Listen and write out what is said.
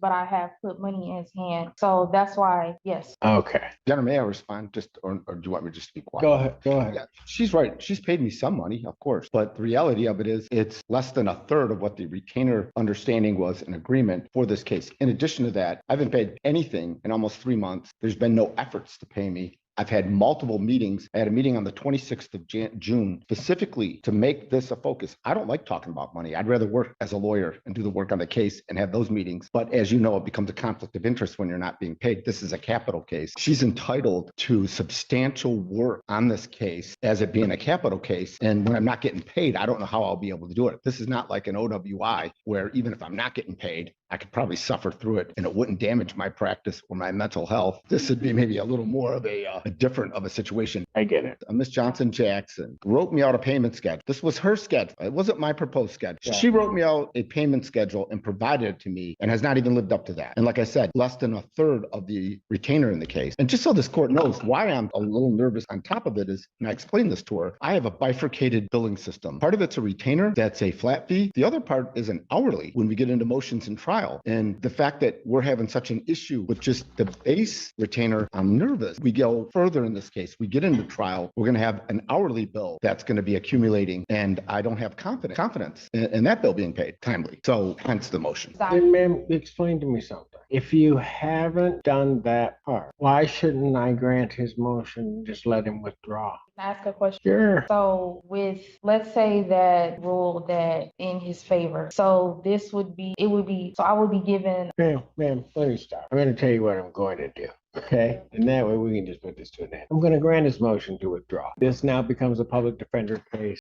but I have put money in his hand. So that's why, yes. Okay. Jenna, may I respond just, or do you want me to just be quiet? Go ahead. Go ahead. Yeah, she's right. She's paid me some money, of course, but the reality of it is it's less than a third of what the retainer understanding was in agreement for this case. In addition to that, I haven't paid anything in almost 3 months. There's been no efforts to pay me. I've had multiple meetings. I had a meeting on the 26th of June specifically to make this a focus. I don't like talking about money. I'd rather work as a lawyer and do the work on the case and have those meetings. But as you know, it becomes a conflict of interest when you're not being paid. This is a capital case. She's entitled to substantial work on this case as it being a capital case. And when I'm not getting paid, I don't know how I'll be able to do it. This is not like an OWI where even if I'm not getting paid, I could probably suffer through it and it wouldn't damage my practice or my mental health. This would be maybe a little more of a different of a situation. I get it. Miss Johnson Jackson wrote me out a payment schedule. This was her schedule. It wasn't my proposed schedule. Yeah. She wrote me out a payment schedule and provided it to me and has not even lived up to that. And like I said, less than a third of the retainer in the case. And just so this court knows why I'm a little nervous on top of it is, and I explained this to her, I have a bifurcated billing system. Part of it's a retainer, that's a flat fee. The other part is an hourly when we get into motions and trial. And the fact that we're having such an issue with just the base retainer, I'm nervous. We go further in this case. We get into trial. We're going to have an hourly bill that's going to be accumulating. And I don't have confidence in that bill being paid timely. So hence the motion. Then, ma'am, explain to me something. If you haven't done that part, why shouldn't I grant his motion and just let him withdraw? Ask a question. Sure. So with, let's say that rule that in his favor. So this would be, so I would be given. Ma'am, let me stop. I'm going to tell you what I'm going to do. Okay, and that way we can just put this to an end. I'm going to grant his motion to withdraw. This now becomes a public defender case.